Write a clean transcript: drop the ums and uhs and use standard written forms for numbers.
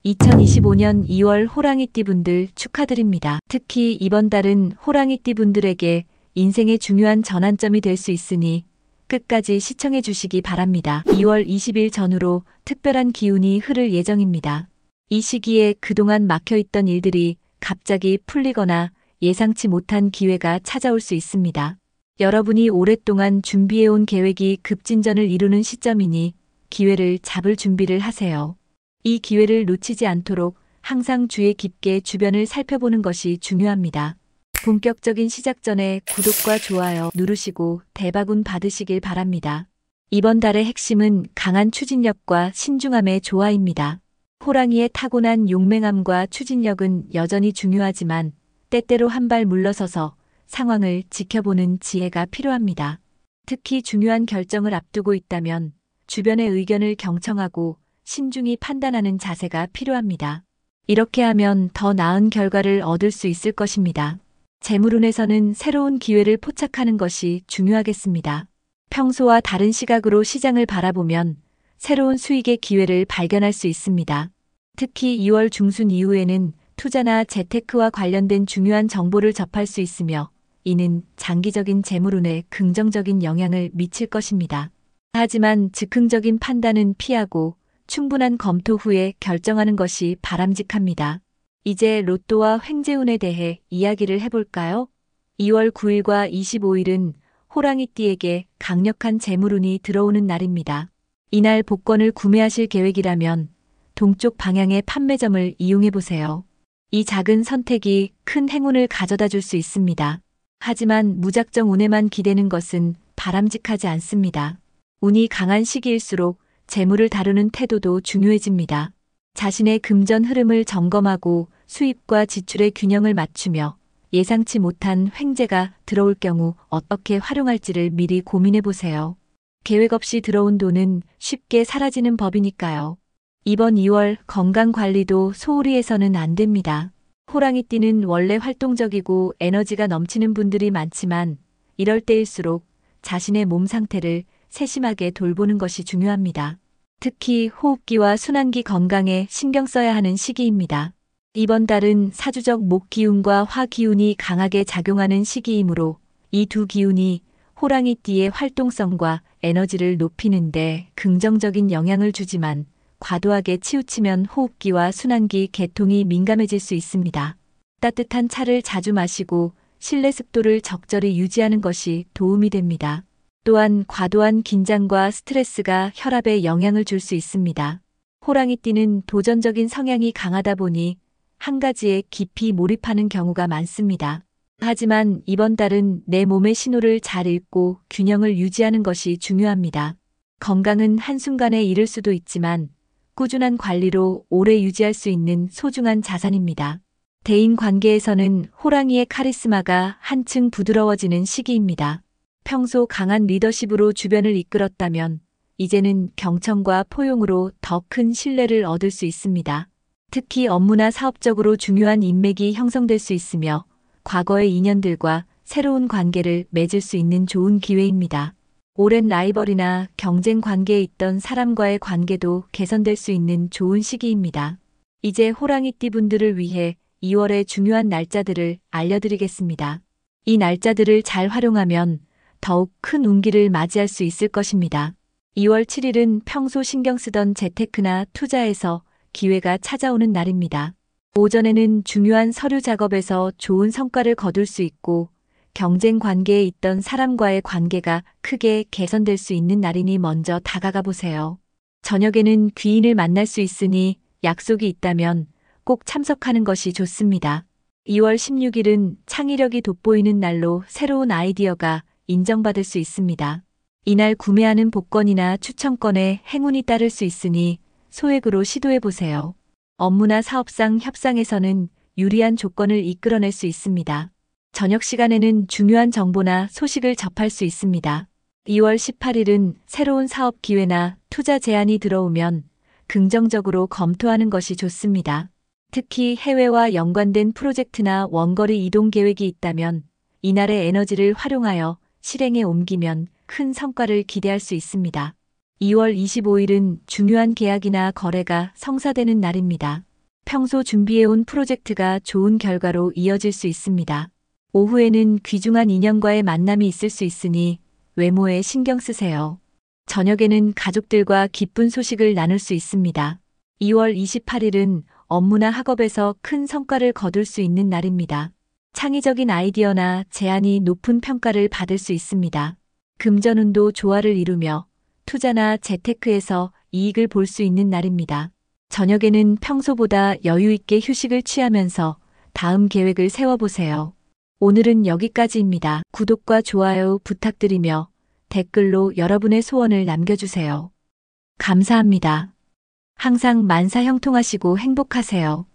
2025년 2월 호랑이띠 분들 축하드립니다. 특히 이번 달은 호랑이띠 분들에게 인생의 중요한 전환점이 될 수 있으니 끝까지 시청해 주시기 바랍니다. 2월 20일 전후로 특별한 기운이 흐를 예정입니다. 이 시기에 그동안 막혀있던 일들이 갑자기 풀리거나 예상치 못한 기회가 찾아올 수 있습니다. 여러분이 오랫동안 준비해온 계획이 급진전을 이루는 시점이니 기회를 잡을 준비를 하세요. 이 기회를 놓치지 않도록 항상 주의 깊게 주변을 살펴보는 것이 중요합니다. 본격적인 시작 전에 구독과 좋아요 누르시고 대박운 받으시길 바랍니다. 이번 달의 핵심은 강한 추진력과 신중함의 조화입니다. 호랑이의 타고난 용맹함과 추진력은 여전히 중요하지만 때때로 한 발 물러서서 상황을 지켜보는 지혜가 필요합니다. 특히 중요한 결정을 앞두고 있다면 주변의 의견을 경청하고 신중히 판단하는 자세가 필요합니다. 이렇게 하면 더 나은 결과를 얻을 수 있을 것입니다. 재물운에서는 새로운 기회를 포착하는 것이 중요하겠습니다. 평소와 다른 시각으로 시장을 바라보면 새로운 수익의 기회를 발견할 수 있습니다. 특히 2월 중순 이후에는 투자나 재테크와 관련된 중요한 정보를 접할 수 있으며 이는 장기적인 재물운에 긍정적인 영향을 미칠 것입니다. 하지만 즉흥적인 판단은 피하고 충분한 검토 후에 결정하는 것이 바람직합니다. 이제 로또와 횡재운에 대해 이야기를 해볼까요? 2월 9일과 25일은 호랑이띠에게 강력한 재물운이 들어오는 날입니다. 이날 복권을 구매하실 계획이라면 동쪽 방향의 판매점을 이용해보세요. 이 작은 선택이 큰 행운을 가져다 줄 수 있습니다. 하지만 무작정 운에만 기대는 것은 바람직하지 않습니다. 운이 강한 시기일수록 재물을 다루는 태도도 중요해집니다. 자신의 금전 흐름을 점검하고 수입과 지출의 균형을 맞추며 예상치 못한 횡재가 들어올 경우 어떻게 활용할지를 미리 고민해 보세요. 계획 없이 들어온 돈은 쉽게 사라지는 법이니까요. 이번 2월 건강 관리도 소홀히 해서는 안 됩니다. 호랑이띠는 원래 활동적이고 에너지가 넘치는 분들이 많지만 이럴 때일수록 자신의 몸 상태를 세심하게 돌보는 것이 중요합니다. 특히 호흡기와 순환기 건강에 신경 써야 하는 시기입니다. 이번 달은 사주적 목 기운과 화 기운이 강하게 작용하는 시기이므로 이 두 기운이 호랑이띠의 활동성과 에너지를 높이는데 긍정적인 영향을 주지만 과도하게 치우치면 호흡기와 순환기 계통이 민감해질 수 있습니다. 따뜻한 차를 자주 마시고 실내 습도를 적절히 유지하는 것이 도움이 됩니다. 또한 과도한 긴장과 스트레스가 혈압에 영향을 줄 수 있습니다. 호랑이띠는 도전적인 성향이 강하다 보니 한 가지에 깊이 몰입하는 경우가 많습니다. 하지만 이번 달은 내 몸의 신호를 잘 읽고 균형을 유지하는 것이 중요합니다. 건강은 한순간에 잃을 수도 있지만 꾸준한 관리로 오래 유지할 수 있는 소중한 자산입니다. 대인 관계에서는 호랑이의 카리스마가 한층 부드러워지는 시기입니다. 평소 강한 리더십으로 주변을 이끌었다면 이제는 경청과 포용으로 더 큰 신뢰를 얻을 수 있습니다. 특히 업무나 사업적으로 중요한 인맥이 형성될 수 있으며 과거의 인연들과 새로운 관계를 맺을 수 있는 좋은 기회입니다. 오랜 라이벌이나 경쟁 관계에 있던 사람과의 관계도 개선될 수 있는 좋은 시기입니다. 이제 호랑이띠 분들을 위해 2월의 중요한 날짜들을 알려드리겠습니다. 이 날짜들을 잘 활용하면 더욱 큰 운기를 맞이할 수 있을 것입니다. 2월 7일은 평소 신경 쓰던 재테크나 투자에서 기회가 찾아오는 날입니다. 오전에는 중요한 서류 작업에서 좋은 성과를 거둘 수 있고 경쟁 관계에 있던 사람과의 관계가 크게 개선될 수 있는 날이니 먼저 다가가 보세요. 저녁에는 귀인을 만날 수 있으니 약속이 있다면 꼭 참석하는 것이 좋습니다. 2월 16일은 창의력이 돋보이는 날로 새로운 아이디어가 인정받을 수 있습니다. 이날 구매하는 복권이나 추첨권에 행운이 따를 수 있으니 소액으로 시도해보세요. 업무나 사업상 협상에서는 유리한 조건을 이끌어낼 수 있습니다. 저녁 시간에는 중요한 정보나 소식을 접할 수 있습니다. 2월 18일은 새로운 사업 기회나 투자 제안이 들어오면 긍정적으로 검토하는 것이 좋습니다. 특히 해외와 연관된 프로젝트나 원거리 이동 계획이 있다면 이날의 에너지를 활용하여 실행에 옮기면 큰 성과를 기대할 수 있습니다. 2월 25일은 중요한 계약이나 거래가 성사되는 날입니다. 평소 준비해온 프로젝트가 좋은 결과로 이어질 수 있습니다. 오후에는 귀중한 인연과의 만남이 있을 수 있으니 외모에 신경 쓰세요. 저녁에는 가족들과 기쁜 소식을 나눌 수 있습니다. 2월 28일은 업무나 학업에서 큰 성과를 거둘 수 있는 날입니다. 창의적인 아이디어나 제안이 높은 평가를 받을 수 있습니다. 금전운도 조화를 이루며 투자나 재테크에서 이익을 볼 수 있는 날입니다. 저녁에는 평소보다 여유 있게 휴식을 취하면서 다음 계획을 세워보세요. 오늘은 여기까지입니다. 구독과 좋아요 부탁드리며 댓글로 여러분의 소원을 남겨주세요. 감사합니다. 항상 만사 형통하시고 행복하세요.